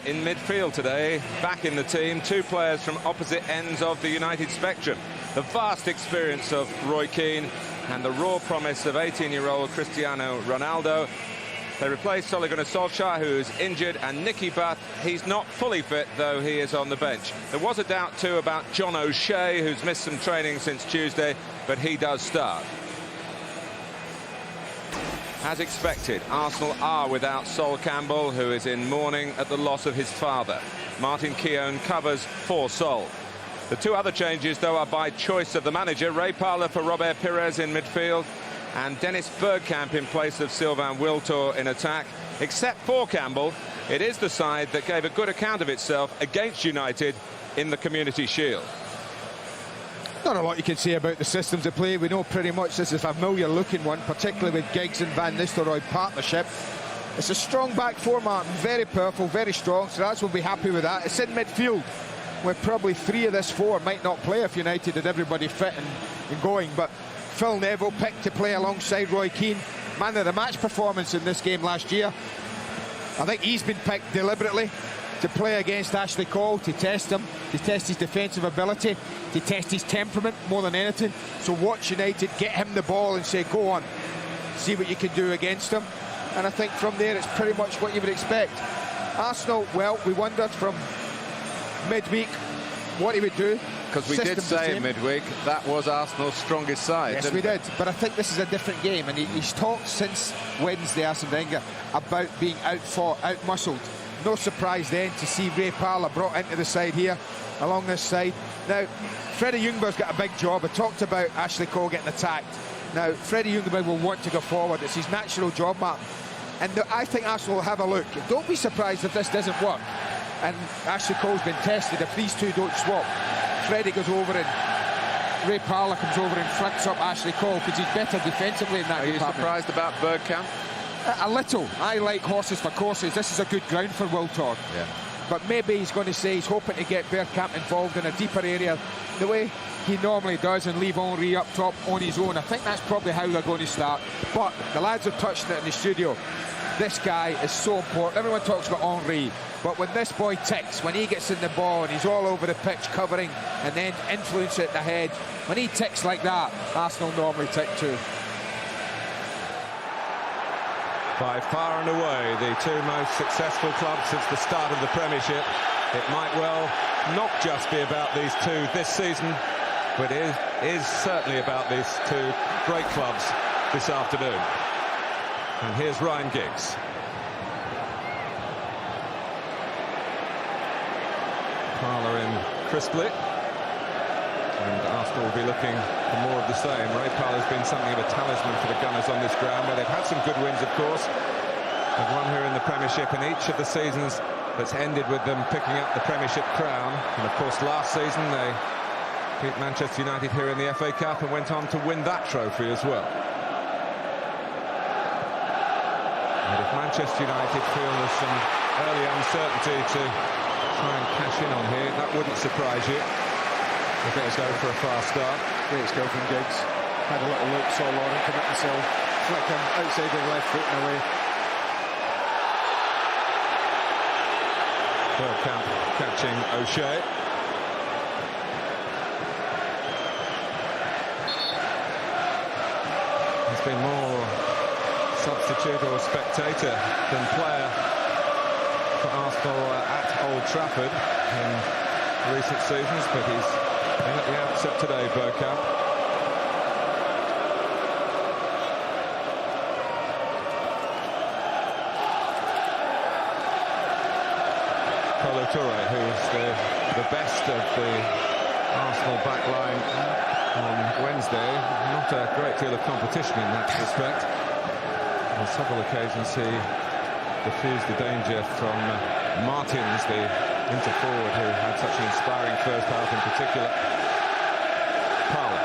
in midfield today, back in the team, two players from opposite ends of the United spectrum. The vast experience of Roy Keane and the raw promise of 18-year-old Cristiano Ronaldo. They replaced Ole Gunnar Solskjaer, who's injured, and Nicky Butt. He's not fully fit, though he is on the bench. There was a doubt, too, about John O'Shea, who's missed some training since Tuesday, but he does start. As expected, Arsenal are without Sol Campbell, who is in mourning at the loss of his father. Martin Keown covers for Sol. The two other changes, though, are by choice of the manager. Ray Parlour for Robert Pires in midfield, and Dennis Bergkamp in place of Sylvain Wiltord in attack. Except for Campbell, it is the side that gave a good account of itself against United in the Community Shield. Not a lot you can say about the systems of play. We know pretty much this is a familiar-looking one, particularly with Giggs and Van Nistelrooy partnership. It's a strong back four, Martin. Very powerful, very strong, so that's we'll be happy with that. It's in midfield, where probably three of this four might not play if United had everybody fit and going, but Phil Neville picked to play alongside Roy Keane. Man of the match performance in this game last year. I think he's been picked deliberately to play against Ashley Cole, to test him, to test his defensive ability, to test his temperament more than anything. So watch United, get him the ball and say, go on, see what you can do against him. And I think from there it's pretty much what you would expect. Arsenal, well, we wondered from midweek what he would do. Because we did say in midweek that was Arsenal's strongest side. Yes, we did. But I think this is a different game, and he's talked since Wednesday, Arsene Wenger, about being outfought, outmuscled. No surprise then to see Ray Parlour brought into the side here, along this side. Now, Freddie Ljungberg's got a big job. I talked about Ashley Cole getting attacked. Now, Freddie Ljungberg will want to go forward. It's his natural job, Martin. And I think Arsenal will have a look. Don't be surprised if this doesn't work. And Ashley Cole's been tested. If these two don't swap, Freddie goes over and Ray Parlour comes over and fronts up Ashley Cole because he's better defensively in that department. Are you surprised about Bergkamp? A little. I like horses for courses. This is a good ground for Wiltord. Yeah. But maybe he's going to say he's hoping to get Bergkamp involved in a deeper area the way he normally does and leave Henry up top on his own. I think that's probably how they're going to start. But the lads are touching it in the studio. This guy is so important. Everyone talks about Henry, but when this boy ticks, when he gets in the ball and he's all over the pitch covering and then influence it ahead, when he ticks like that, Arsenal normally tick too. By far and away the two most successful clubs since the start of the Premiership. It might well not just be about these two this season, but it is certainly about these two great clubs this afternoon. And here's Ryan Giggs. Parlour in crisply. And Arsenal will be looking for more of the same. Ray Parlour's been something of a talisman for the Gunners on this ground, where they've had some good wins, of course. They've won here in the Premiership in each of the seasons that's ended with them picking up the Premiership crown. And of course, last season they beat Manchester United here in the FA Cup and went on to win that trophy as well. And if Manchester United feel there's some early uncertainty to try and cash in on here, that wouldn't surprise you. If it's go for a fast start. Great go from Giggs. Had a little look, saw Lauren commit himself, flick him outside the left foot and away. Bergkamp catching O'Shea. He's been more substitute or spectator than player for Arsenal at Old Trafford in recent seasons, but he's in at the outset today, Bergkamp. Kolo Touré, who's the best of the Arsenal back line on Wednesday. Not a great deal of competition in that respect. On several occasions he diffused the danger from Martins, the inter-forward who had such an inspiring first half in particular. Parlour.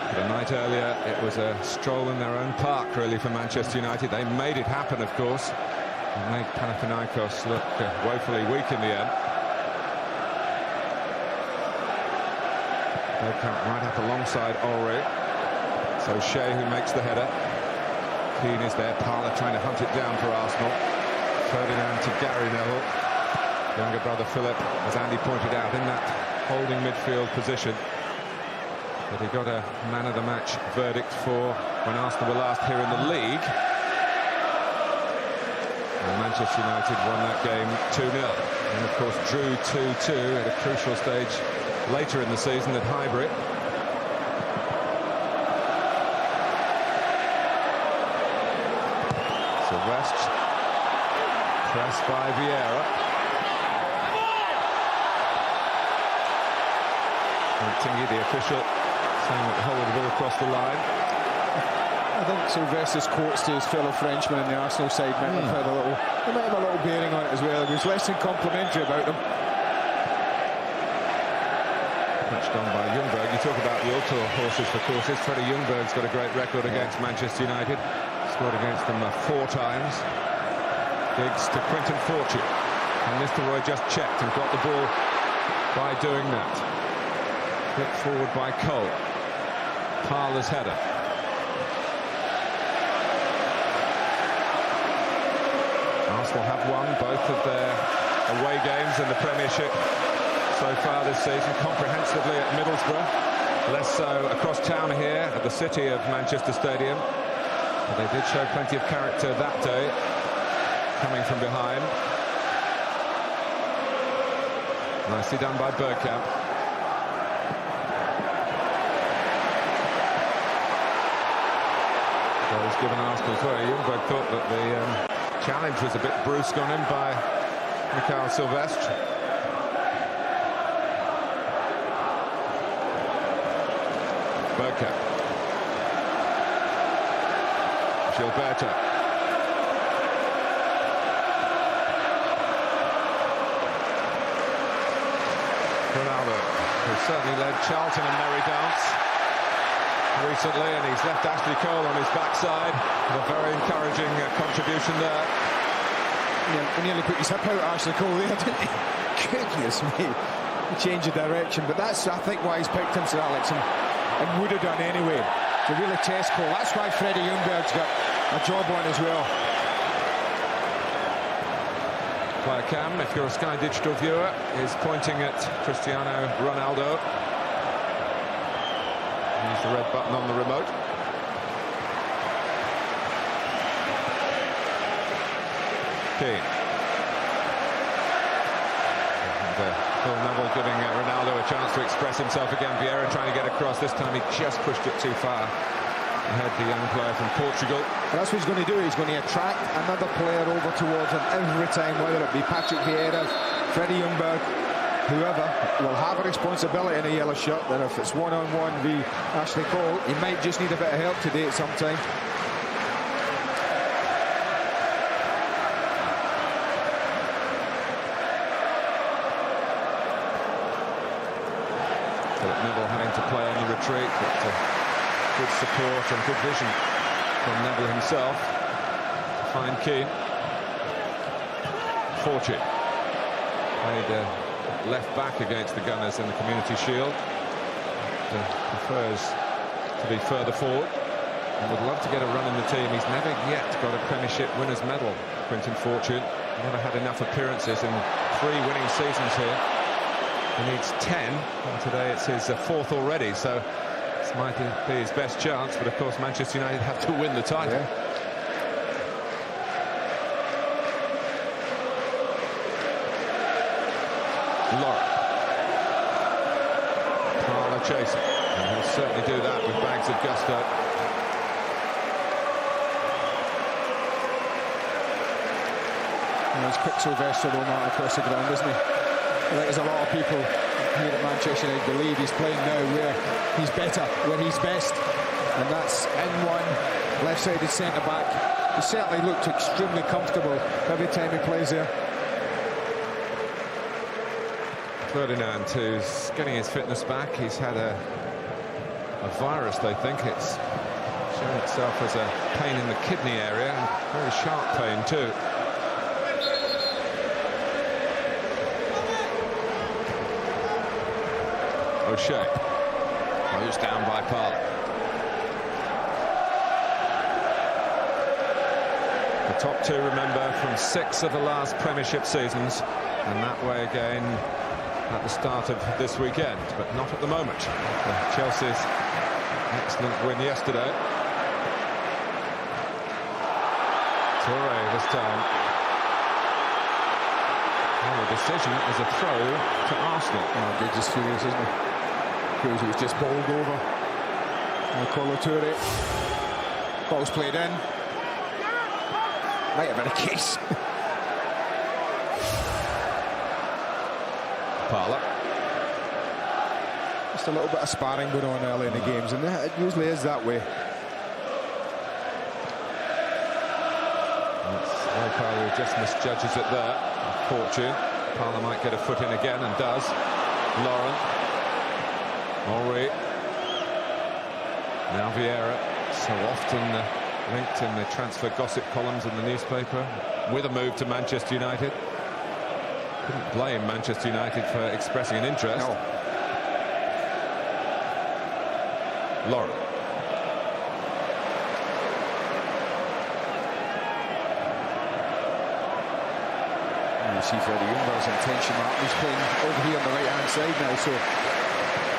But a night earlier, it was a stroll in their own park, really, for Manchester United. They made it happen, of course, and made Panathinaikos look woefully weak in the end. Bergkamp right up alongside Ulrich. So Shea who makes the header. Keane is there. Parlour trying to hunt it down for Arsenal. Ferdinand to Gary Neville. Younger brother Philip, as Andy pointed out, in that holding midfield position. But he got a man of the match verdict for when Arsenal were last here in the league. And Manchester United won that game 2-0. And of course drew 2-2 at a crucial stage later in the season at Highbury. So West, pressed by Vieira. And Tingy, the official, saying that Holland will cross the line. I think Sylvester's quotes to his fellow Frenchman in the Arsenal side might have had a little, they might have a little bearing on it as well. He was less than complimentary about them. Touched on by Ljungberg. You talk about the Ultor horses for courses. Freddie Ljungberg's got a great record against Manchester United. Scored against them 4 times. Giggs to Quinton Fortune. And Nistelrooy just checked and got the ball by doing that. Flipped forward by Cole. Parlour's header. Arsenal have won both of their away games in the Premiership so far this season, comprehensively at Middlesbrough, less so across town here at the City of Manchester Stadium. But they did show plenty of character that day, coming from behind. Nicely done by Bergkamp. Goals given Arsenal as well. Ljungberg thought that the challenge was a bit brusque on him by Mikael Silvestre. Bergkamp. Gilberto. Ronaldo, who certainly led Charlton a merry dance recently, and he's left Ashley Cole on his backside. A very encouraging contribution there. Yeah, he nearly put his hip out, Ashley Cole, there, didn't he? Goodness me. He changed the direction, but that's, I think, why he's picked him, Sir Alex, and would have done anyway. It's a really test call. That's why Freddie Ljungberg's got a job on as well. Player Cam, if you're a Sky Digital viewer, is pointing at Cristiano Ronaldo. Use the red button on the remote. Keane. And Phil Neville giving Ronaldo a chance to express himself again. Vieira trying to get across. This time he just pushed it too far. Ahead the young player from Portugal. That's what he's going to do. He's going to attract another player over towards him every time, whether it be Patrick Vieira, Freddie Ljungberg, whoever will have a responsibility in a yellow shirt. Then if it's one-on-one v Ashley Cole, he might just need a bit of help today at some time. Philip Neville having to play any retreat, but good support and good vision from Neville himself to find Keane. Fortune played left back against the Gunners in the Community Shield. Prefers to be further forward and would love to get a run in the team. He's never yet got a Premiership winners medal, Quinton Fortune. Never had enough appearances in 3 winning seasons here. He needs 10, and today it's his 4th already, so this might be his best chance, but of course Manchester United have to win the title. Yeah. Lauren. Parlour chasing, and he'll certainly do that with bags of gusto. And he's quick Sylvester though, Martin, across the ground, isn't he? I think there's a lot of people here at Manchester United believe he's playing now where he's better, where he's best, and that's in one left-sided centre-back. He certainly looked extremely comfortable every time he plays there. Ferdinand, who's getting his fitness back. He's had a virus, they think. It's shown itself as a pain in the kidney area, and very sharp pain too. O'Shea, closed down by Parlour. Top two, remember, from 6 of the last Premiership seasons, and that way again at the start of this weekend, but not at the moment. After Chelsea's excellent win yesterday. Toure this time. Well, the decision is a throw to Arsenal. Oh, Giggs is furious, isn't he? Feels he was just bowled over. Kolo Toure. Ball's played in. Might have been a case. Parlour. Just a little bit of sparring going on early in the games, and it usually is that way. Parlour just misjudges it there. Fortune. Parlour might get a foot in again, and does. Laurent. Henry. Now Vieira. So often linked in the transfer gossip columns in the newspaper with a move to Manchester United. Couldn't blame Manchester United for expressing an interest. No. Laurent. You see Freddie Ljungberg's intention, Martin. He's playing over here on the right-hand side now, so I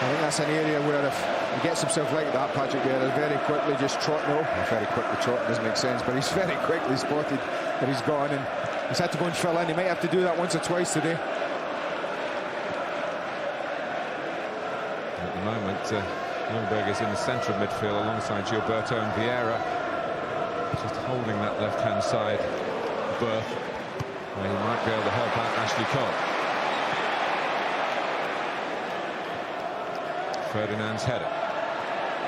think that's an area where if he gets himself like that, Patrick Vieira very quickly just trotting. Well, very quickly trotting doesn't make sense, but he's very quickly spotted that he's gone, and he's had to go and fill in. He might have to do that once or twice today. At the moment, Ljungberg is in the centre of midfield alongside Gilberto and Vieira, just holding that left-hand side berth, where he might be able to help out Ashley Cole. Ferdinand's header.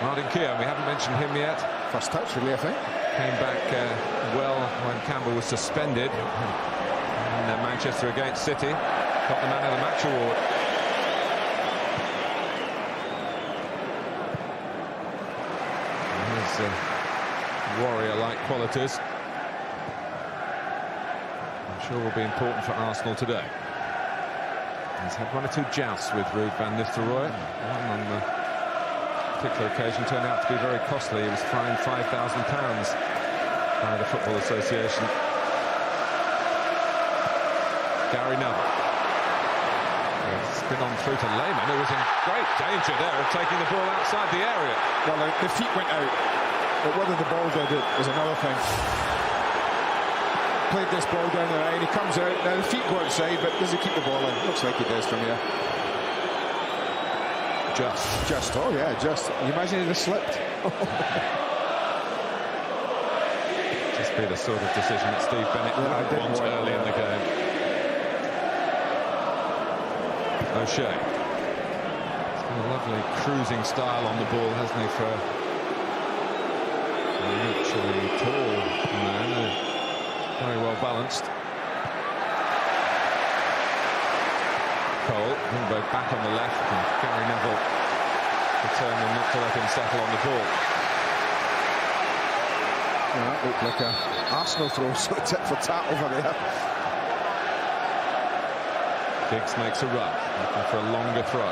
Martin Keown, we haven't mentioned him yet. First touch, really, I think. Came back well when Campbell was suspended in Manchester against City. Got the man of the match award. His warrior-like qualities, I'm sure, will be important for Arsenal today. He's had one or two jousts with Ruud van Nistelrooy. One on the particular occasion turned out to be very costly. He was fined £5,000 by the Football Association. Gary Neville. Spin on through to Lehmann, who was in great danger there of taking the ball outside the area. Well, the feet went out, but whether the ball did it is another thing. Played this ball down the line, he comes out, now the feet go outside, but does he keep the ball in? Looks like he does from here. Just, oh yeah, just. You imagine he'd have slipped. Just be the sort of decision that Steve Bennett would want early in the game. O'Shea. He's got a lovely cruising style on the ball, hasn't he, for an actually tall man. Very well balanced. Cole, Ljungberg back on the left, and Gary Neville determined not to let him settle on the ball. Yeah, that looked like an Arsenal throw, so tit for tat over there. Giggs makes a run, looking for a longer throw.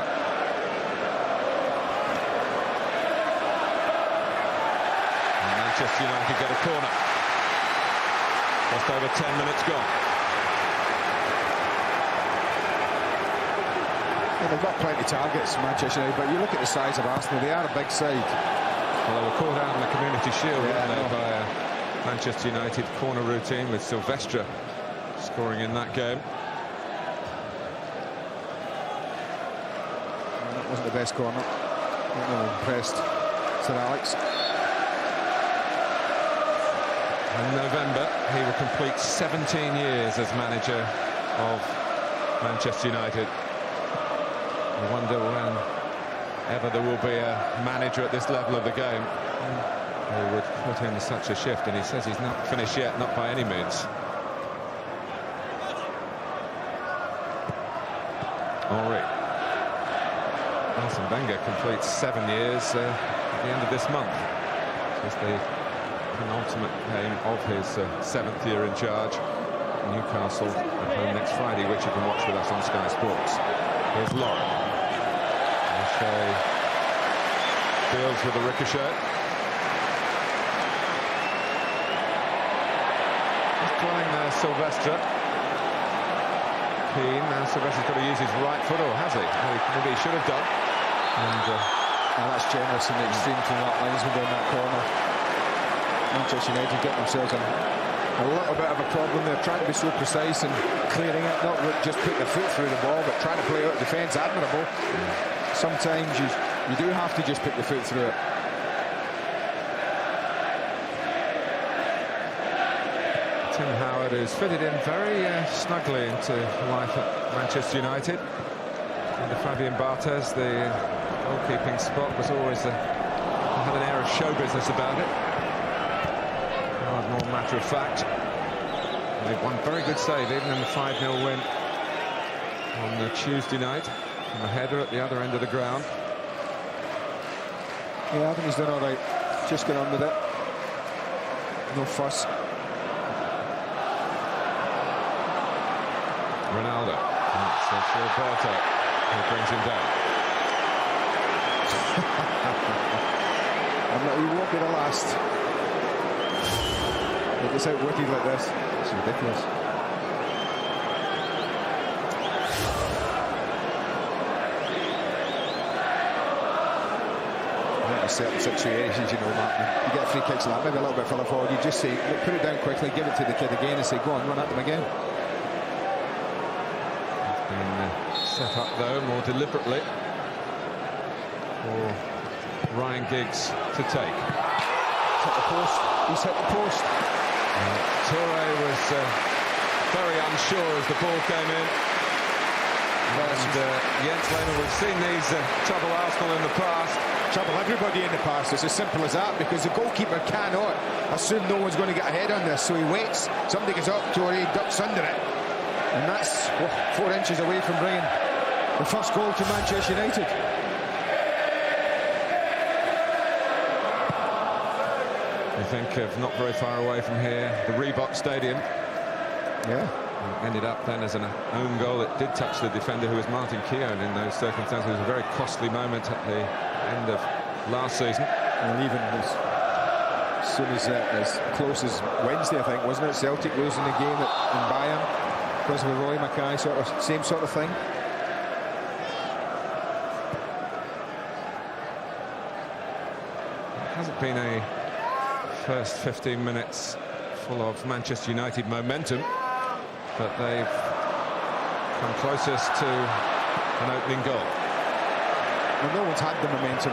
And Manchester United get a corner. Just over 10 minutes gone. Yeah, they've got plenty of targets, Manchester United, but you look at the size of Arsenal, they are a big side. Well, they were caught out in the Community Shield, weren't they, by a Manchester United corner routine with Silvestre scoring in that game. Well, that wasn't the best corner. I'm not impressed, Sir Alex. In November, he will complete 17 years as manager of Manchester United. I wonder when ever there will be a manager at this level of the game who would put in such a shift, and he says he's not finished yet, not by any means. Henry. Arsene Wenger completes 7 years at the end of this month. It's the penultimate game of his 7th year in charge. Newcastle at home next Friday, which you can watch with us on Sky Sports. Here's Laurent. O'Shea deals with the ricochet. Silvestre. Keane, now Silvestre's got to use his right foot, or has he? Maybe he should have done. And that's generous in the extreme from that linesman down that corner. Manchester United get themselves a little bit of a problem. They're trying to be so precise and clearing it, not just putting their foot through the ball, but trying to play out defence admirable. Sometimes you do have to just put your foot through it. Tim Howard is fitted in very snugly into life at Manchester United. Under Fabian Barthez, the goalkeeping spot was always had an air of show business about it. Howard more matter of fact. Made one very good save, even in the 5-0 win on Tuesday night, from a header at the other end of the ground. Yeah, I think he's done all right. Just get on with it. No fuss. Ronaldo. It's Gilberto who brings him down. He won't be the last. He gets outwitted like this. It's ridiculous. In certain situations, you know, Martin, you get free kicks like that, maybe a little bit further forward, you just say, put it down quickly, give it to the kid again and say, go on, run at them again. Set up though more deliberately for Ryan Giggs to take. Hit the post. He's hit the post. Toure was very unsure as the ball came in. And Jens Lehmann, we've seen these trouble Arsenal in the past. Trouble everybody in the past. It's as simple as that, because the goalkeeper cannot assume no one's going to get a head on this, so he waits. Somebody gets up, Toure ducks under it. And that's 4 inches away from bringing the first goal to Manchester United. You think of not very far away from here, the Reebok Stadium. Yeah. Ended up then as an own goal. It did touch the defender, who was Martin Keown in those circumstances. It was a very costly moment at the end of last season. And even as soon as close as Wednesday, I think, wasn't it? Celtic losing the game in Bayern. Because of the Roy Mackay same sort of thing. It hasn't been a first 15 minutes full of Manchester United momentum, but they've come closest to an opening goal. Well, no one's had the momentum.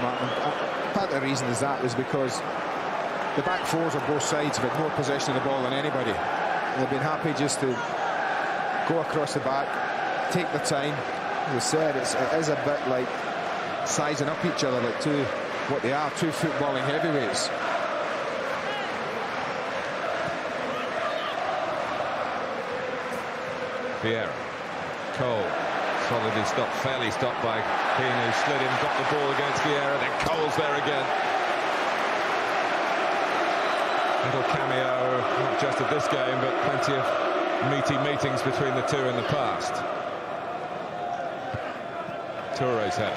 Part of the reason is that was because the back fours on both sides have had more possession of the ball than anybody. They've been happy just to go across the back, take the time. As I said, it is a bit like sizing up each other, like what they are, two footballing heavyweights. Vieira. Cole. Solidly stopped, fairly stopped by Keane, who slid in, got the ball against Vieira, then Cole's there again. Little cameo, not just of this game, but plenty of meaty meetings between the two in the past. Toure's head.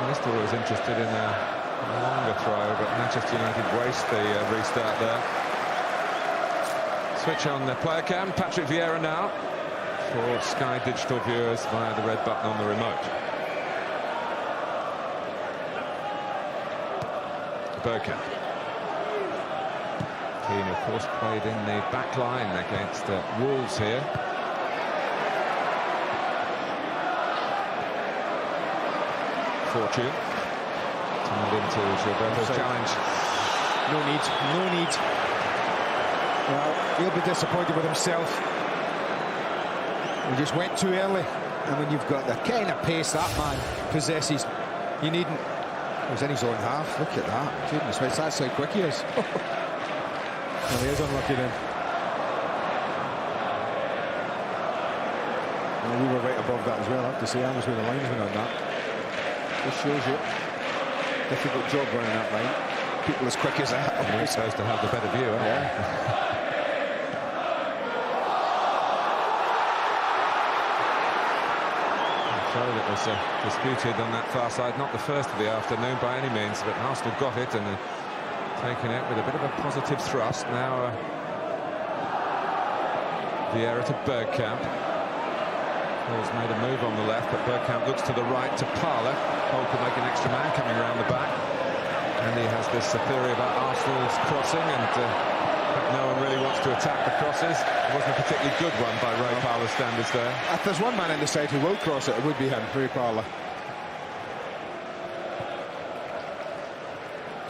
Nistelrooy was interested in a longer throw, but Manchester United waste the restart there. Switch on the player cam. Patrick Vieira now for Sky Digital viewers via the red button on the remote. Bergkamp. Keane, of course, played in the back line against Wolves here. Fortune turned into Gilberto's challenge. No need. Well, he'll be disappointed with himself. He just went too early, and when you've got the kind of pace that man possesses, you needn't. He was in his own half. Look at that. Goodness, that's how quick he is. Well, he is unlucky then. Well, we were right above that as well, I have to say. I was with the linesman on that. This shows you. Difficult job running that line. People as quick as that. We're supposed to have the better view, aren't we? Yeah. throw that was disputed on that far side. Not the first of the afternoon by any means, but Arsenal got it and taken it with a bit of a positive thrust. Now Vieira to Bergkamp. Paul's made a move on the left, but Bergkamp looks to the right to Parler. Paul could make an extra man coming around the back. And he has this theory about Arsenal's crossing, and no one really wants to attack the crosses. It wasn't a particularly good one by Ray Parler's standards there. If there's one man in the side who will cross it, it would be him, Ray Parler.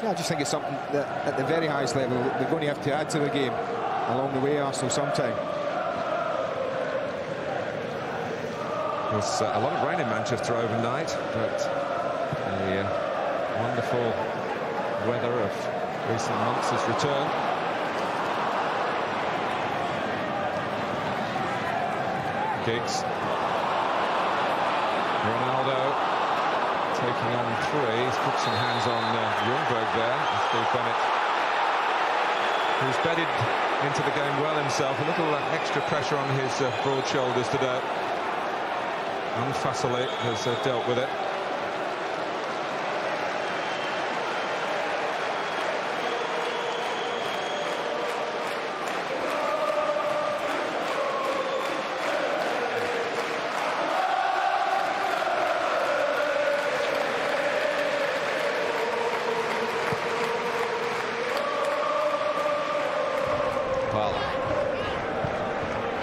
Yeah, I just think it's something that at the very highest level they're going to have to add to the game along the way, Arsenal, sometime. There's a lot of rain in Manchester overnight, but the wonderful weather of recent months has returned. Giggs. Ronaldo taking on three. He's put some hands on Ljungberg there. Steve Bennett, who's bedded into the game well himself. A little extra pressure on his broad shoulders today. Unfussily has dealt with it.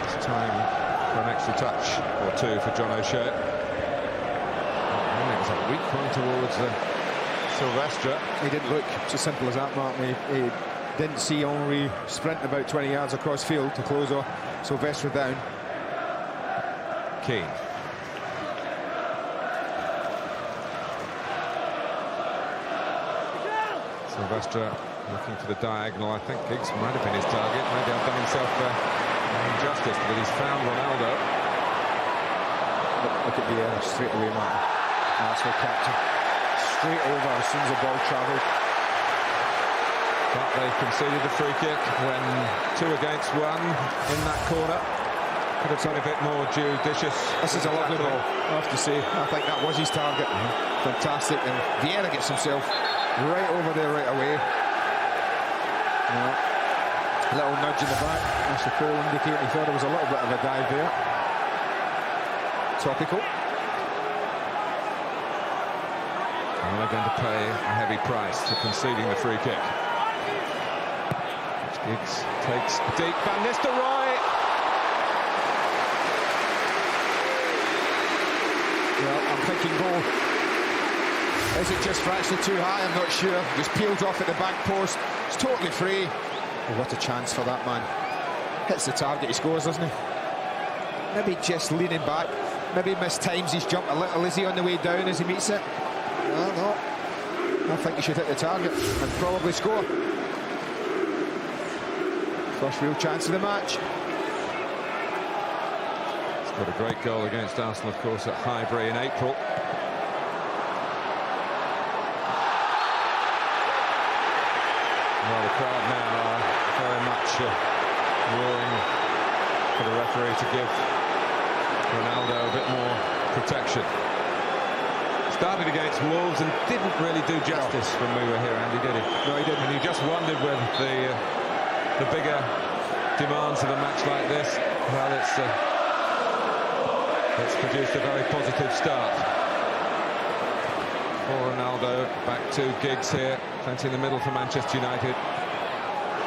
It's time for an extra touch or two for John O'Shea. It was a weak one towards Silvestre. He didn't look, it's as simple as that, Mark. He didn't see Henry sprint about 20 yards across field to close off Silvestre down. Keane. Silvestre looking for the diagonal. I think Giggs might have been his target. Maybe I've done himself injustice, but he's found Ronaldo. Look at Vieira straight away, Martin. Arsenal captain. Straight over as soon as the ball travelled. But they conceded the free kick when 2 against 1 in that corner. Could have been a bit more judicious. This is a lovely ball, I have to say. I think that was his target. Fantastic. And Vieira gets himself right over there right away. A little nudge in the back. Mr. Cole indicating he thought there was a little bit of a dive there. Topical. And they're going to pay a heavy price for conceding the free kick. Giggs takes deep. Van Nistelrooy. Well, I'm thinking goal. Is it just fractionally too high? I'm not sure. Just peeled off at the back post. It's totally free. Oh, what a chance for that man. Hits the target, he scores, doesn't he? Maybe just leaning back. Maybe mistimes his jump a little. Is he on the way down as he meets it? No. I think he should hit the target and probably score. First real chance of the match. He's got a great goal against Arsenal, of course, at Highbury in April. Well, the crowd now are very much roaring for the referee to give Ronaldo a bit more protection. Started against Wolves and didn't really do justice when we were here, Andy, did he? No, he didn't. And you just wondered whether the bigger demands of a match like this, well, it's produced a very positive start. For Ronaldo, back to Giggs here, plenty in the middle for Manchester United.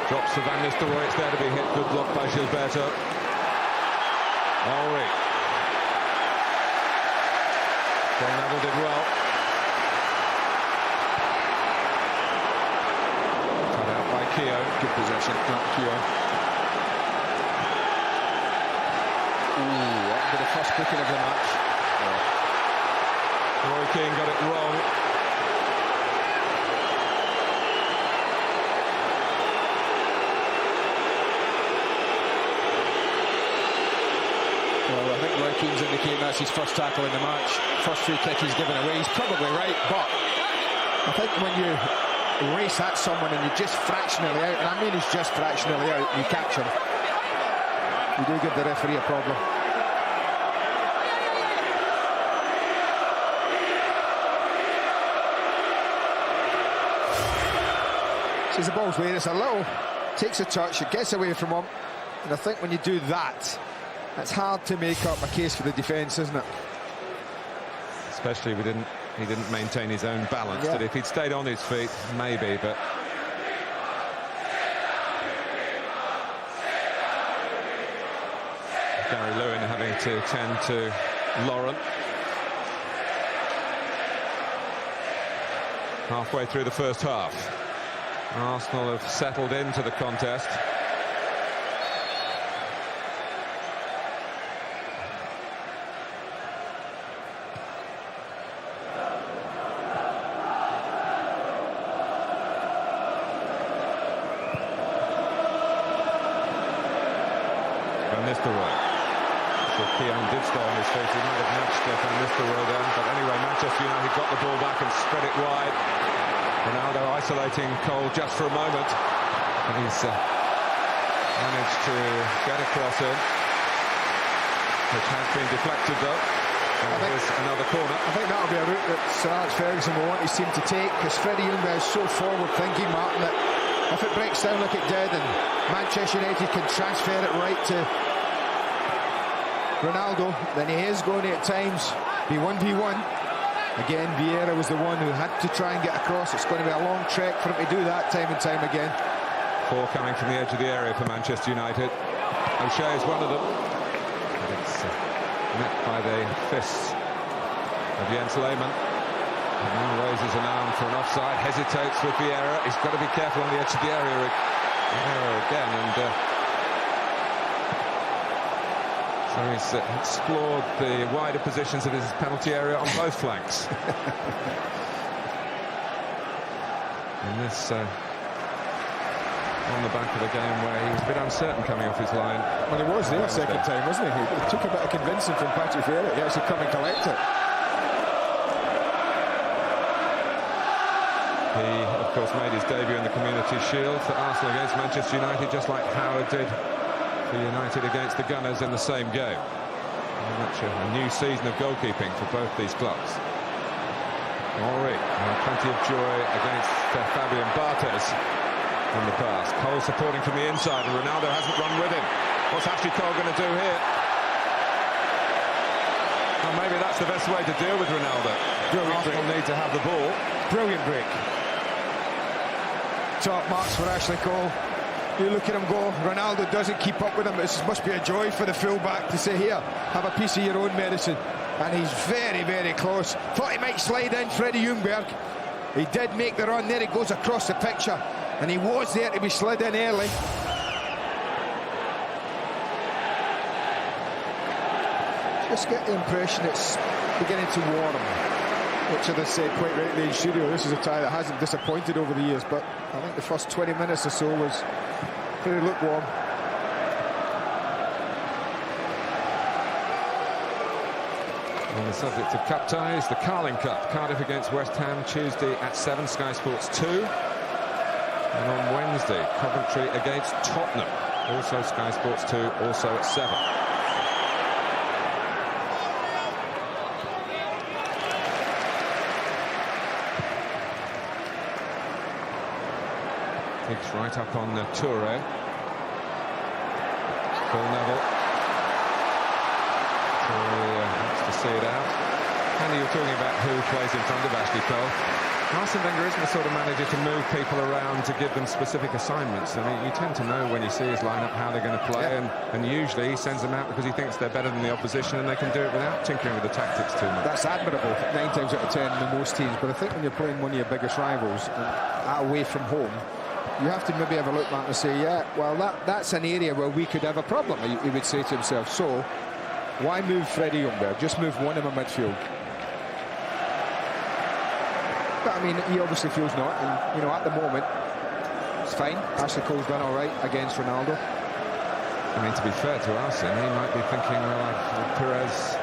Drops to Van Nistelrooy, it's there to be hit, good block by Gilberto. Henry. John Neville did well. Cut out by Keown. Good possession, not Keown. Ooh, that would be the first booking of the match. Roy Keane got it wrong. Well, I think Roy Keane's indicating that's his first tackle in the match. First free kick he's given away. He's probably right, but I think when you race at someone and you're just fractionally out, and I mean he's just fractionally out, you catch him, you do give the referee a problem. Sees the ball's way, it's a little, takes a touch, it gets away from him, and I think when you do that, it's hard to make up a case for the defence, isn't it? Especially he didn't maintain his own balance. Yeah. That if he'd stayed on his feet, maybe, but Gary Lewin having to tend to Laurent. Halfway through the first half, Arsenal have settled into the contest. Van Nistelrooy. So Keown did stay on his feet. He might have matched Van Nistelrooy then, but anyway, Manchester United got the ball back and spread it wide. Ronaldo isolating Cole just for a moment, and he's managed to get across him, which has been deflected though. And here's another corner. I think that'll be a route that Sir Alex Ferguson will want his team to take, because Freddie Ljungberg is so forward-thinking, Martin, that if it breaks down like it did and Manchester United can transfer it right to Ronaldo, then he is going to at times be 1v1. Again, Vieira was the one who had to try and get across. It's going to be a long trek for him to do that time and time again. Four coming from the edge of the area for Manchester United. O'Shea is one of them. And it's met by the fists of Jens Lehmann. And then raises an arm for an offside, hesitates with Vieira. He's got to be careful on the edge of the area again. And so he's explored the wider positions of his penalty area on both flanks. And this on the back of a game where he was a bit uncertain coming off his line. Well, he was there second time, wasn't he? It took a bit of convincing from Patrick Vieira. He actually come and collect it. He, of course, made his debut in the Community Shield for Arsenal against Manchester United, just like Howard did for United against the Gunners in the same game. Very much a new season of goalkeeping for both these clubs. Henry, plenty of joy against Fabian Barthez in the past. Cole supporting from the inside, and Ronaldo hasn't run with him. What's Ashley Cole going to do here? Well, maybe that's the best way to deal with Ronaldo. Arsenal need to have the ball. Brilliant break. Top marks for Ashley Cole. You look at him go, Ronaldo doesn't keep up with him. This must be a joy for the fullback to say, here, have a piece of your own medicine. And he's very, very close. Thought he might slide in, Freddie Ljungberg. He did make the run. There he goes across the picture. And he was there to be slid in early. Just get the impression it's beginning to warm. Which, as I say quite rightly in studio, this is a tie that hasn't disappointed over the years, but I think the first 20 minutes or so was pretty lukewarm. On the subject of cup ties, the Carling Cup, Cardiff against West Ham, Tuesday at 7, Sky Sports 2. And on Wednesday, Coventry against Tottenham, also Sky Sports 2, also at 7. Higgs right up on Toure. Phil Neville. Toure wants to see it out. And you were talking about who plays in front of Ashley Cole. Arsene Wenger isn't the sort of manager to move people around to give them specific assignments. I mean, you tend to know when you see his lineup how they're going to play, and usually he sends them out because he thinks they're better than the opposition and they can do it without tinkering with the tactics too much. That's admirable 9 times out of 10 in most teams, but I think when you're playing one of your biggest rivals away from home, you have to maybe have a look back and say, yeah, well, that's an area where we could have a problem, he would say to himself. So, why move Freddie Ljungberg? Just move one of them in midfield. But, I mean, he obviously feels not, and, you know, at the moment, it's fine. Ashley Cole's done all right against Ronaldo. I mean, to be fair to Arsene, he might be thinking, well, Perez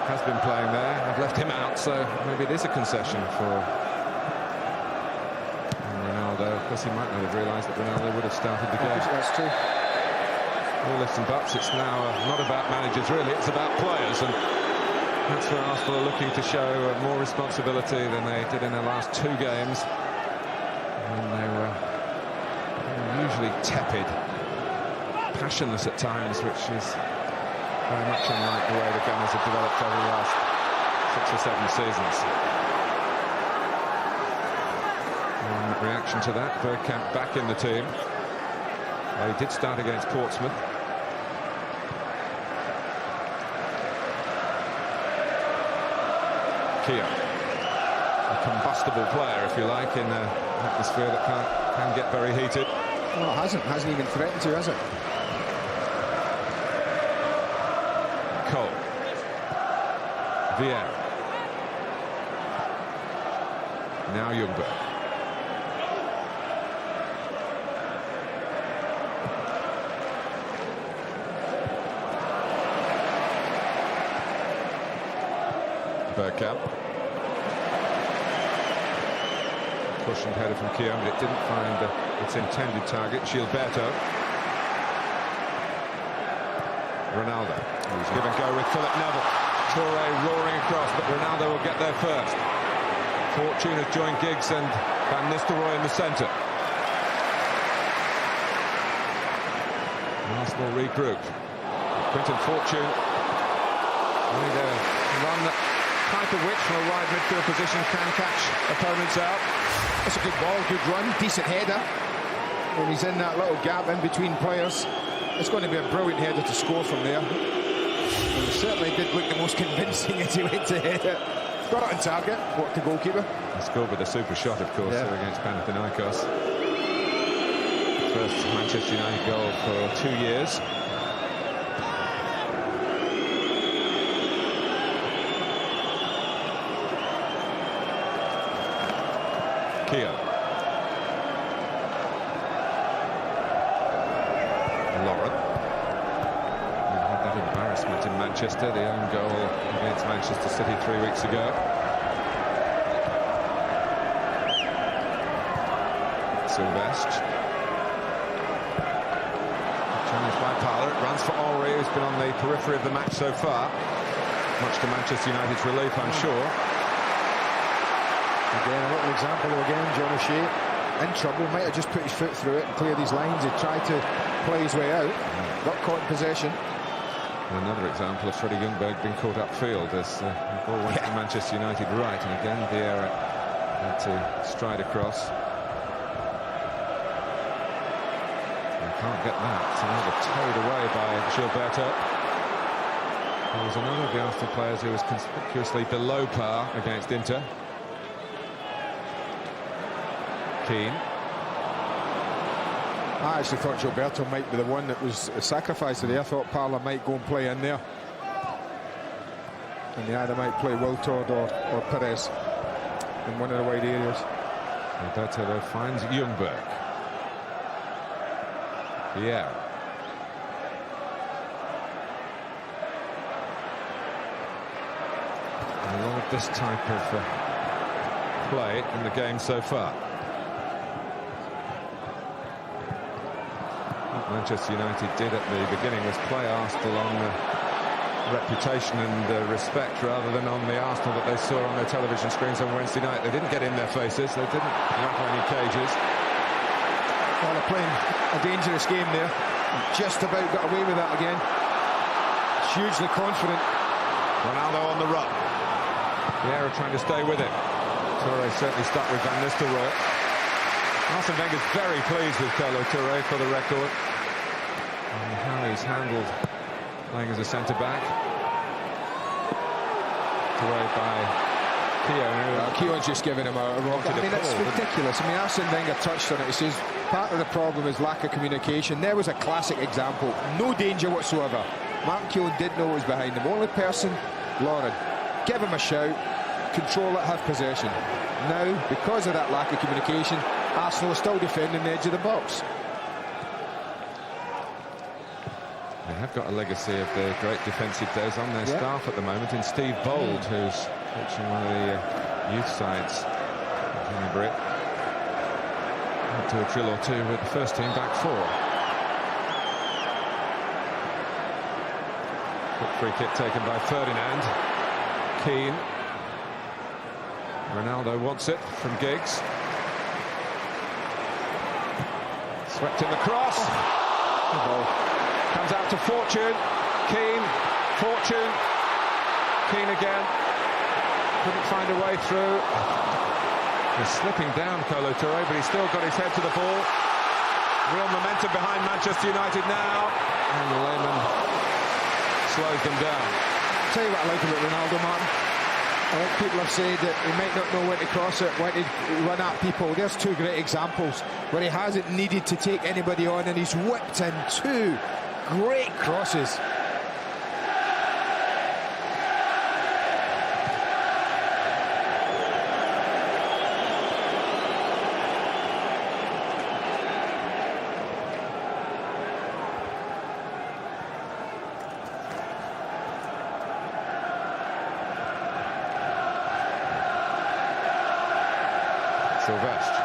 has been playing there, I've left him out, so maybe it is a concession for Ronaldo. Of course, he might not have realised that Ronaldo would have started the game. That's true. All ifs and buts. It's now not about managers, really. It's about players, and that's where Arsenal are looking to show more responsibility than they did in their last 2 games. And they were tepid, passionless at times, which is very much unlike the way the Gunners have developed over the last 6 or 7 seasons. In reaction to that, Bergkamp back in the team. Well, he did start against Portsmouth. Keogh, a combustible player, if you like, in an atmosphere that can get very heated. Well, it hasn't even threatened to, has it? Cole, Vieira, now Ljungberg. Bergkamp. Push and header from Keogh, but it didn't find its intended target. Gilberto. Ronaldo. Who's give and go with Philip Neville. Toure roaring across, but Ronaldo will get there first. Fortune has joined Giggs and Van Nistelrooy in the centre. Arsenal regroup. Quinton Fortune. Only a run that type of which from a wide midfield position can catch opponents out. That's a good ball, good run, decent header. When he's in that little gap in between players, it's going to be a brilliant header to score from there. And he certainly did look the most convincing as he went to head it. Got it on target, what the goalkeeper. He scored with a super shot, of course, there against Panathinaikos. First Manchester United goal for 2 years. Keogh. Lauren. We had that embarrassment in Manchester, the own goal against Manchester City 3 weeks ago. Sylvestre. Challenged by Parler, it runs for Henry, who's been on the periphery of the match so far. Much to Manchester United's relief, I'm sure. Again, a little example again, John O'Shea in trouble, might have just put his foot through it and cleared his lines. He tried to play his way out, got caught in possession. And another example of Freddie Ljungberg being caught upfield as the ball went to Manchester United right, and again Vieira had to stride across. And can't get that. It's another towed away by Gilberto. There was another of the Arsenal players who was conspicuously below par against Inter. Keane. I actually thought Gilberto might be the one that was sacrificed today. I thought Parler might go and play in there. And they either might play Wiltord or Perez in one of the wide areas. Gilberto though finds Ljungberg. Yeah. And a lot of this type of play in the game so far. What Manchester United did at the beginning was play Arsenal on reputation and respect rather than on the Arsenal that they saw on their television screens on Wednesday night. They didn't get in their faces, they didn't offer any cages. Well, they're playing a dangerous game there. Just about got away with that again. Hugely confident. Ronaldo on the run. Vieira trying to stay with it. Toure certainly stuck with Van Nistelrooy. Arsene Wenger's very pleased with Kolo Toure, for the record. And how he's handled playing as a centre-back. Toure by Keogh. Keogh's just giving him a rock. I mean, it's ridiculous. I mean, Arsene Wenger touched on it. He says part of the problem is lack of communication. There was a classic example. No danger whatsoever. Martin Keown did know what was behind him. Only person, Lauren. Give him a shout. Control it, have possession. Now, because of that lack of communication, Arsenal are still defending the edge of the box. They have got a legacy of the great defensive days on their staff at the moment in Steve Bold, who's coaching one of the youth sides at Henry. Went to a drill or two with the first team back four. Quick free kick taken by Ferdinand. Keane. Ronaldo wants it from Giggs. Swept in the cross. The ball. Comes out to Fortune. Keane. Fortune. Keane again. Couldn't find a way through. He's slipping down, Kolo Touré, but he's still got his head to the ball. Real momentum behind Manchester United now. And Lehmann slows them down. I'll tell you what I like about Ronaldo, Martin. I think people have said that he might not know when to cross it, when to run at people. There's two great examples where he hasn't needed to take anybody on, and he's whipped in two great crosses. Sylvestre.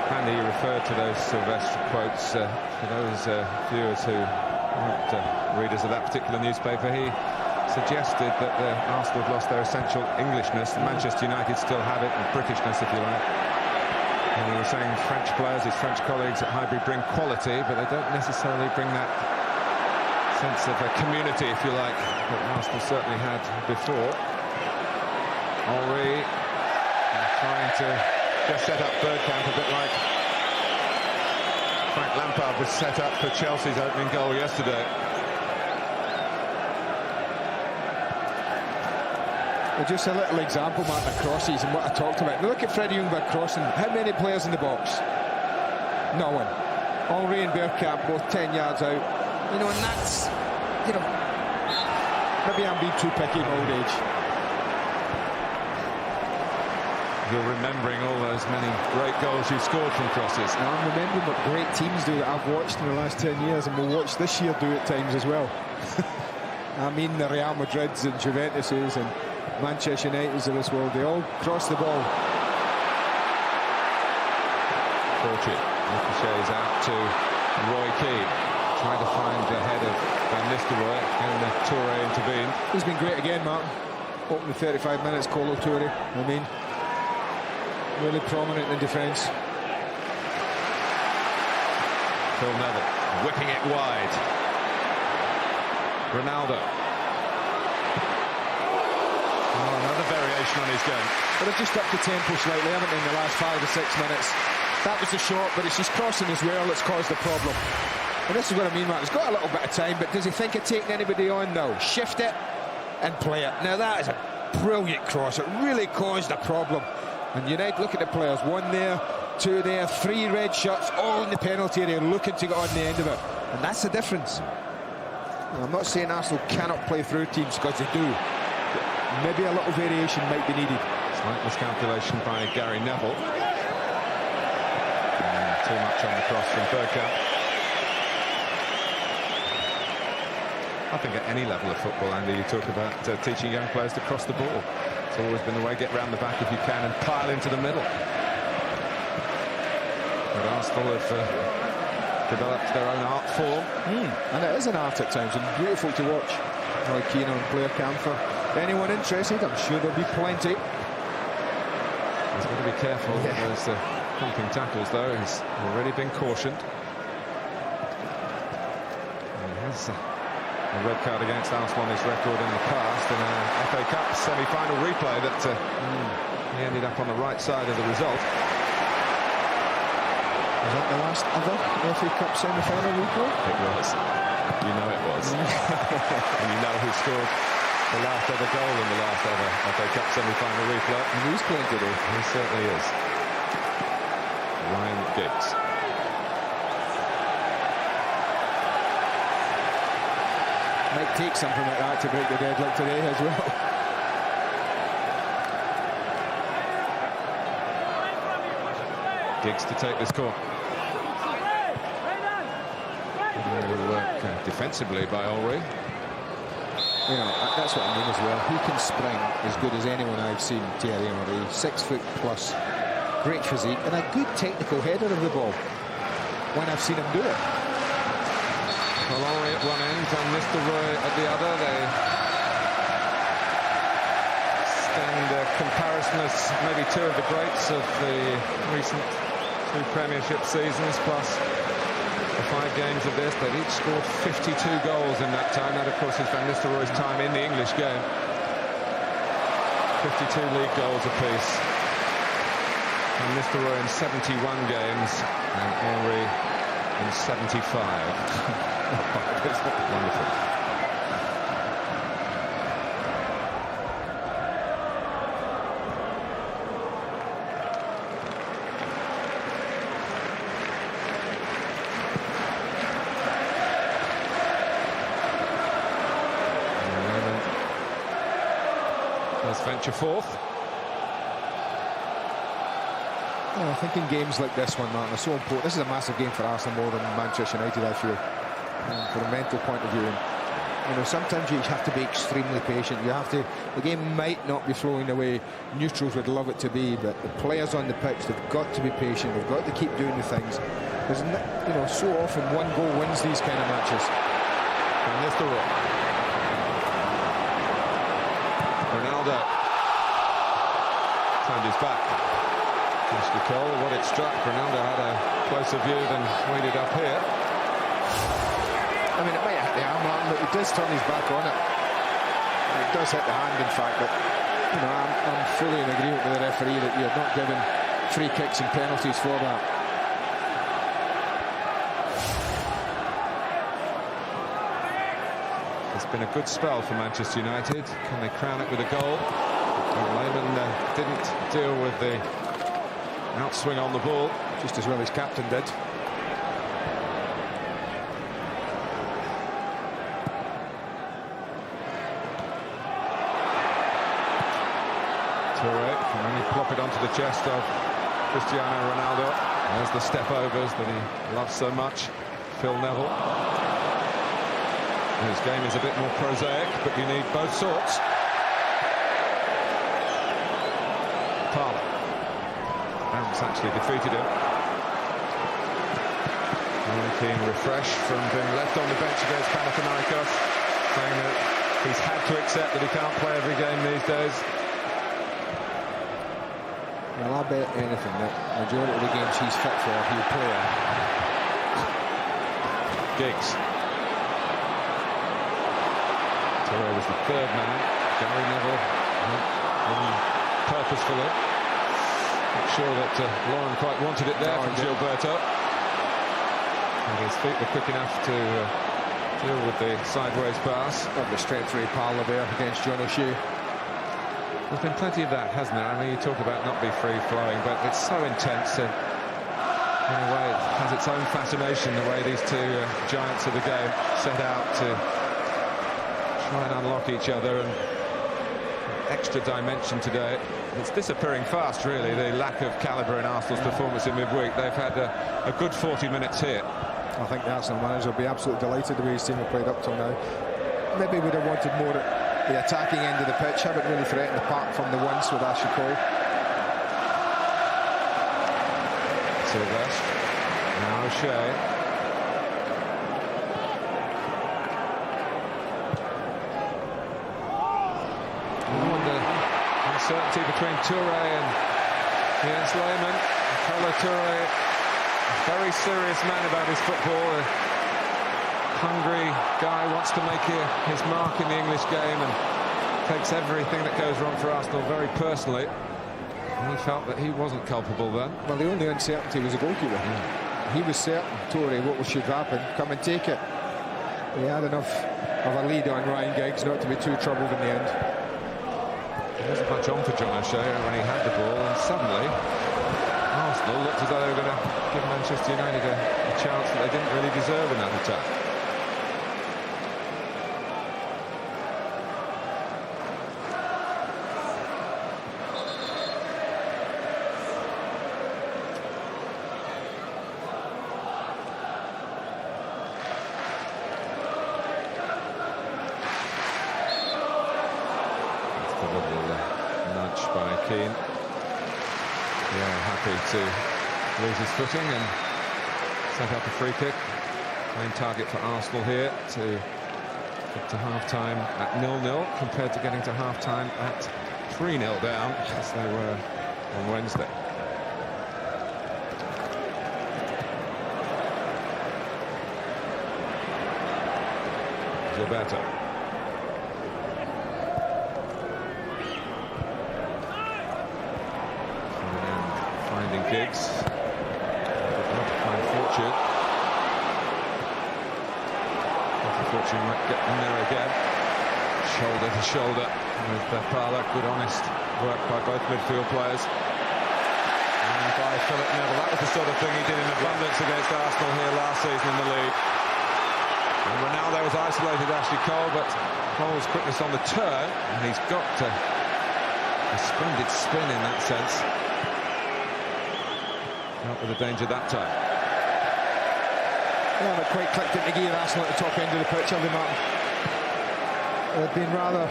Andy, you referred to those Sylvestre quotes. For those viewers who aren't readers of that particular newspaper, he suggested that Arsenal have lost their essential Englishness. Manchester United still have it, and Britishness, if you like. And he was saying French players, his French colleagues at Highbury, bring quality, but they don't necessarily bring that sense of a community, if you like, that Arsenal certainly had before. Henry trying to just set up Bergkamp a bit like Frank Lampard was set up for Chelsea's opening goal yesterday. Well, just a little example, Martin, of crosses and what I talked about. Now look at Freddie Ljungberg crossing. How many players in the box? No one. Henry and Bergkamp both 10 yards out. You know, and that's, you know, maybe I'm being too picky in old age. You're remembering all those many great goals you've scored from crosses. And I'm remembering what great teams do that I've watched in the last 10 years and will watch this year do at times as well. I mean the Real Madrids and Juventuses and Manchester Uniteds of this world, they all cross the ball. Fortune ricochets out to Roy Keane, trying to find the head of Van Nistelrooy, and Touré intervened. He's been great again, Martin. Open the 35 minutes, Kolo Touré. I mean, really prominent in defence. Phil Neville whipping it wide. Ronaldo. Oh, another variation on his game. But they've just upped the tempo slightly, haven't they, in the last 5 or 6 minutes. That was the shot, but it's his crossing as well that's caused the problem. And this is what I mean, Martin. He's got a little bit of time, but does he think of taking anybody on? No. Shift it and play it. Now, that is a brilliant cross. It really caused a problem. And United, look at the players. 1 there, 2 there, 3 red shirts, all in the penalty area, looking to get on the end of it. And that's the difference. I'm not saying Arsenal cannot play through teams, because they do. Maybe a little variation might be needed. Slight miscalculation by Gary Neville. And too much on the cross from Bergkamp. I think at any level of football, Andy, you talk about teaching young players to cross the ball. It's always been the way. Get round the back if you can and pile into the middle. But Arsenal have developed their own art form. And it is an art at times, and beautiful to watch. Roy Keane on Bergkamp. For anyone interested, I'm sure there'll be plenty. He's got to be careful with those pumping tackles, though. He's already been cautioned. And he has a red card against Arsenal on his record in the past in a FA Cup semi-final replay that he ended up on the right side of the result. Was that the last ever FA Cup semi-final replay? It was. You know it was. And you know who scored the last ever goal in the last ever FA Cup semi-final replay. And he's playing today. He certainly is. Ryan Giggs. Might take something like that to break the deadlock today as well. Giggs to take this corner. Work defensively by Henry. You know, that's what I mean as well. He can spring as good as anyone I've seen, Thierry Henry. 6 foot plus, great physique, and a good technical header of the ball when I've seen him do it. Well, Henry at one end and Nistelrooy at the other. They stand a comparison witness maybe two of the greats of the recent two Premiership seasons, plus the 5 games of this. They've each scored 52 goals in that time. That, of course, is Van Nistelrooy's time in the English game. 52 league goals apiece. Van Nistelrooy in 71 games, and Henry in 75. Wonderful. Venture forth. Oh, I think in games like this one, Martin, are so important. This is a massive game for Arsenal more than Manchester United, I feel, from a mental point of view. You know, sometimes you have to be extremely patient. You have to. The game might not be flowing the way neutrals would love it to be, but the players on the pitch, they've got to be patient. They've got to keep doing the things. Because, you know, so often one goal wins these kind of matches. And there's the rock. Ronaldo turned his back. Ashley Cole, what it struck, Ronaldo had a closer view than we did up here. I mean, it might hit the arm, Martin, but he does turn his back on it. And it does hit the hand, in fact, but, you know, I'm fully in agreement with the referee that you're not given free kicks and penalties for that. It's been a good spell for Manchester United. Can they crown it with a goal? Lehmann didn't deal with the outswing on the ball, just as well as captain did. Toure can only plop it onto the chest of Cristiano Ronaldo. There's the step overs that he loves so much. Phil Neville. His game is a bit more prosaic, but you need both sorts. Parlour. Ramps actually defeated him. Keane refreshed from being left on the bench against Panathinaikos, saying that he's had to accept that he can't play every game these days. Well, I bet anything that the majority of the games he's fit for, he'll play. Giggs. Toure was the third man. Gary Neville purposefully. Not sure that Lauren quite wanted it there from Gilberto. And his feet were quick enough to deal with the sideways pass. Lovely straight through Parlour there against John O'Shea. There's been plenty of that, hasn't there? I mean, you talk about not be free-flowing, but it's so intense, and in a way it has its own fascination, the way these two giants of the game set out to try and unlock each other, and extra dimension today. It's disappearing fast, really, the lack of calibre in Arsenal's performance in midweek. They've had a good 40 minutes here. I think the Arsenal manager will be absolutely delighted the way his team have played up till now. Maybe would have wanted more at the attacking end of the pitch. Haven't really threatened apart from the once with Ashley Cole. Sylvestre. Now O'Shea. Uncertainty between Toure and Jens Lehmann. Kolo Toure, a very serious man about his football. A hungry guy, wants to make his mark in the English game and takes everything that goes wrong for Arsenal very personally. And he felt that he wasn't culpable then. Well, the only uncertainty was the goalkeeper. He was certain, Toure, what should happen, come and take it. He had enough of a lead on Ryan Giggs not to be too troubled in the end. There wasn't much on for John O'Shea when he had the ball, and suddenly Arsenal looked as though they were going to give Manchester United a chance that they didn't really deserve in that attack. By Keane. Yeah, happy to lose his footing and set up a free kick. Main target for Arsenal here to get to half-time at 0-0 compared to getting to half-time at 3-0 down, as they were on Wednesday. Gilberto. Finding Giggs. Not to find Fortune. Fortune might get in there again. Shoulder to shoulder with Parlour. Good, honest work by both midfield players. And by Philip Neville. That was the sort of thing he did in abundance against Arsenal here last season in the league. And Ronaldo was isolated Ashley Cole, but Cole's quickness on the turn, and he's got a splendid spin in that sense. Not with the danger that time. They haven't quite clicked into gear, Arsenal at the top end of the pitch, have they, Martin? They've been rather,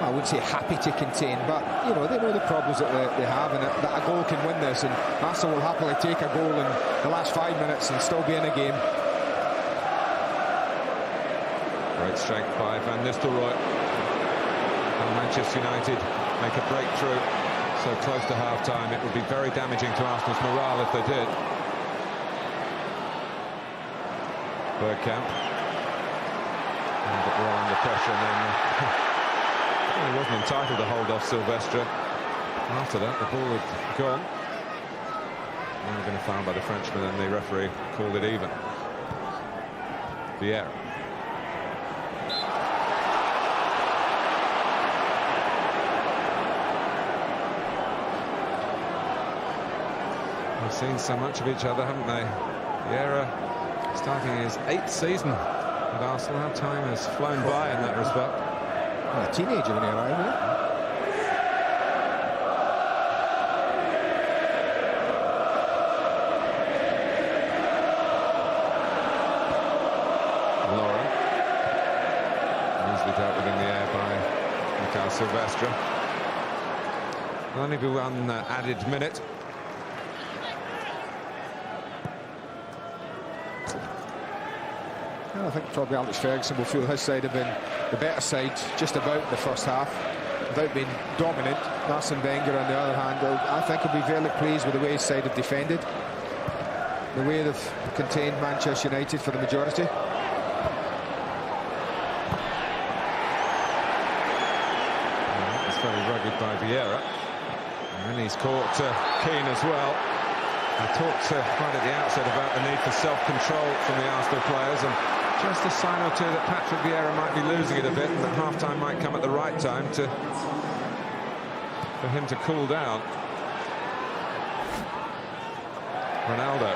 I wouldn't say happy to contain, but, you know, they know the problems that they have, and that a goal can win this, and Arsenal will happily take a goal in the last 5 minutes and still be in a game. Great strength by Van Nistelrooy. And Manchester United make a breakthrough so close to half-time. It would be very damaging to Arsenal's morale if they did. Bergkamp. But well under pressure, and then he wasn't entitled to hold off Silvestre. After that, the ball had gone. And been a foul by the Frenchman, and the referee called it even. Vieira. They've seen so much of each other, haven't they? Vieira starting his 8th season at Arsenal. How time has flown by in that respect. Well, a teenager when he arrived, isn't it? Laura. Easily dealt with in the air by Mikael Silvestre. Will only be one added minute. I think probably Alex Ferguson will feel his side have been the better side just about in the first half, without being dominant. Arsene Wenger, on the other hand, I think he'll be very pleased with the way his side have defended, the way they've contained Manchester United for the majority. It's very rugged by Vieira, and he's caught Keane as well. I talked right at the outset about the need for self-control from the Arsenal players, and just a sign or two that Patrick Vieira might be losing it a bit, and that half-time might come at the right time for him to cool down. Ronaldo.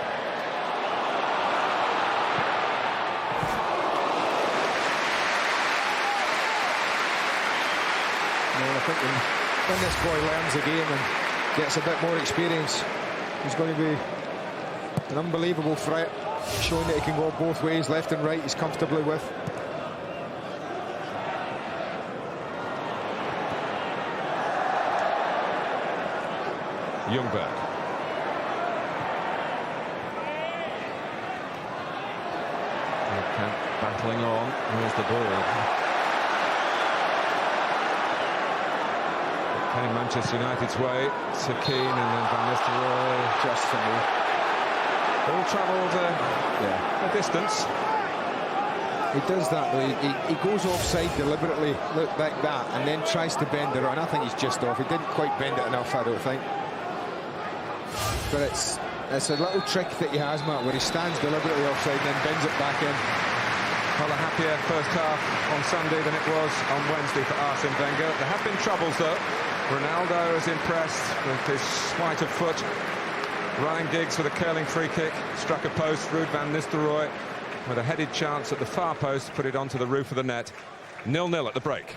Well, I think when this boy learns the game and gets a bit more experience, he's going to be an unbelievable threat, showing that he can go both ways, left and right, he's comfortably with. Ljungberg. Battling on. Where's the ball? Heading Manchester United's way to Keane, and then Van Nistelrooy. Just for me. All travelled a distance. He does that though. He goes offside deliberately, look like that, and then tries to bend it around. I think he's just off. He didn't quite bend it enough, I don't think. But it's a little trick that he has, Matt, where he stands deliberately offside and then bends it back in. Well, a happier first half on Sunday than it was on Wednesday for Arsene Wenger. There have been troubles, though. Ronaldo is impressed with his sleight of foot. Ryan Giggs with a curling free kick, struck a post. Ruud van Nistelrooy with a headed chance at the far post, put it onto the roof of the net. 0-0 at the break.